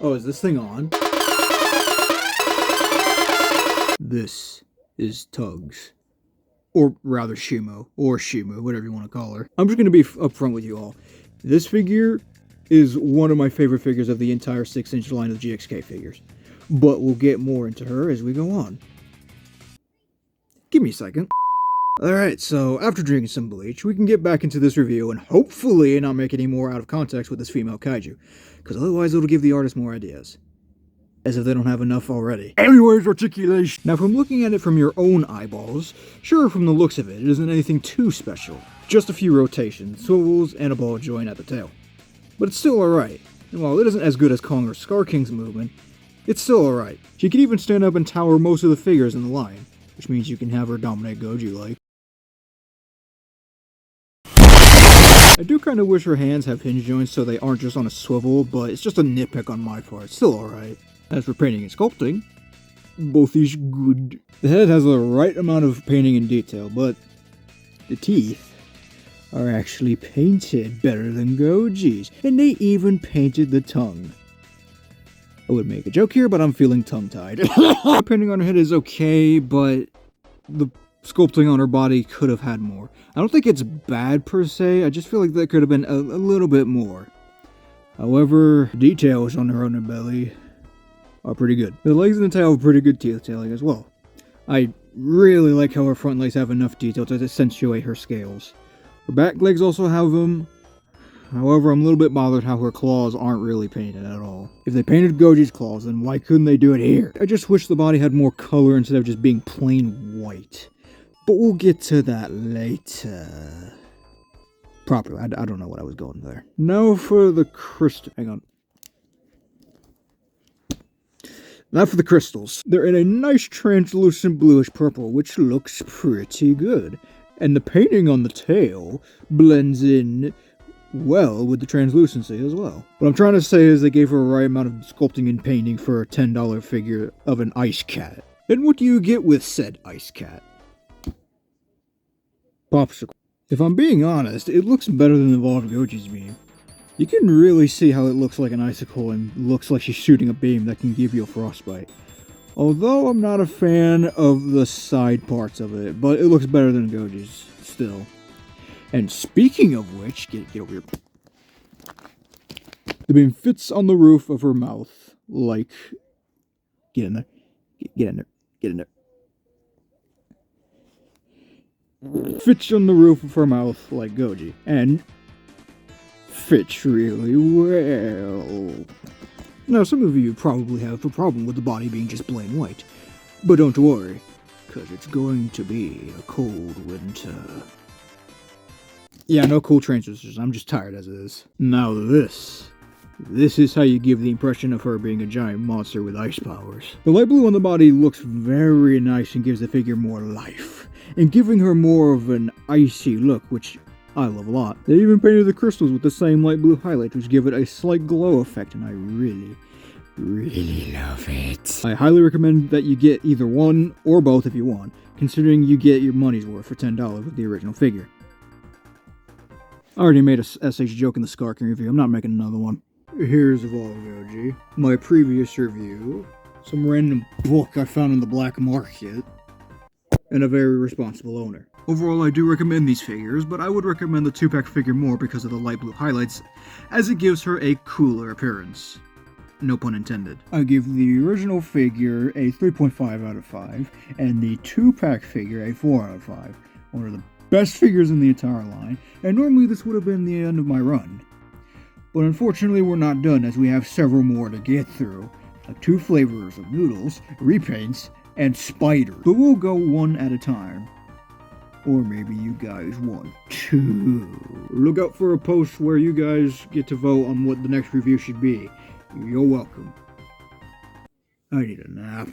Oh, is this thing on? This is Tugs. Or rather Shimo. Or Shimo, whatever you want to call her. I'm just going to be upfront with you all. This figure is one of my favorite figures of the entire 6-inch line of GXK figures. But we'll get more into her as we go on. Give me a second. Alright, so after drinking some bleach, we can get back into this review and hopefully not make any more out of context with this female kaiju. Because otherwise it'll give the artist more ideas. As if they don't have enough already. Anyways, articulation! Now from looking at it from your own eyeballs, sure from the looks of it, it isn't anything too special. Just a few rotations, swivels, and a ball joint at the tail. But it's still alright. And while it isn't as good as Kong or Scar King's movement, it's still alright. She can even stand up and tower most of the figures in the line, which means you can have her dominate Goji like. I do kind of wish her hands have hinge joints so they aren't just on a swivel, but it's just a nitpick on my part. Still alright. As for painting and sculpting, both is good. The head has the right amount of painting and detail, but the teeth are actually painted better than Goji's, and they even painted the tongue. I would make a joke here, but I'm feeling tongue-tied. Painting on her head is okay, but the sculpting on her body could have had more. I don't think it's bad per se, I just feel like that could have been a little bit more. However, details on her underbelly are pretty good. The legs and the tail have pretty good detailing as well. I really like how her front legs have enough detail to accentuate her scales. Her back legs also have them. However, I'm a little bit bothered how her claws aren't really painted at all. If they painted Goji's claws, then why couldn't they do it here? I just wish the body had more color instead of just being plain white. But we'll get to that later. Properly, I don't know what I was going there. Now for the crystal. Hang on. Now for the crystals. They're in a nice translucent bluish purple, which looks pretty good. And the painting on the tail blends in well with the translucency as well. What I'm trying to say is they gave her a right amount of sculpting and painting for a $10 figure of an ice cat. And what do you get with said ice cat? Popsicle. If I'm being honest, it looks better than Evolved Goji's beam. You can really see how it looks like an icicle and looks like she's shooting a beam that can give you a frostbite. Although I'm not a fan of the side parts of it, but it looks better than Goji's still. And speaking of which, get over here. The beam fits on the roof of her mouth like... Get in there. Get in there. Get in there. Fits on the roof of her mouth like Goji. And fits really well. Now, some of you probably have a problem with the body being just plain white. But don't worry, because it's going to be a cold winter. Yeah, no cool transistors, I'm just tired as it is. Now this is how you give the impression of her being a giant monster with ice powers. The light blue on the body looks very nice and gives the figure more life, and giving her more of an icy look, which I love a lot. They even painted the crystals with the same light blue highlights, which give it a slight glow effect, and I really love it. I highly recommend that you get either one or both if you want, considering you get your money's worth for $10 with the original figure. I already made a SH joke in the Scar King review, I'm not making another one. Here's Evolved Goji, my previous review, some random book I found in the black market, and a very responsible owner. Overall, I do recommend these figures, but I would recommend the 2-pack figure more because of the light blue highlights, as it gives her a cooler appearance. No pun intended. I give the original figure a 3.5 out of 5, and the 2-pack figure a 4 out of 5. One of the best figures in the entire line, and normally this would have been the end of my run. But unfortunately we're not done, as we have several more to get through. Like 2 flavors of noodles, repaints, and spiders. But we'll go one at a time. Or maybe you guys want to. Look out for a post where you guys get to vote on what the next review should be. You're welcome. I need a nap.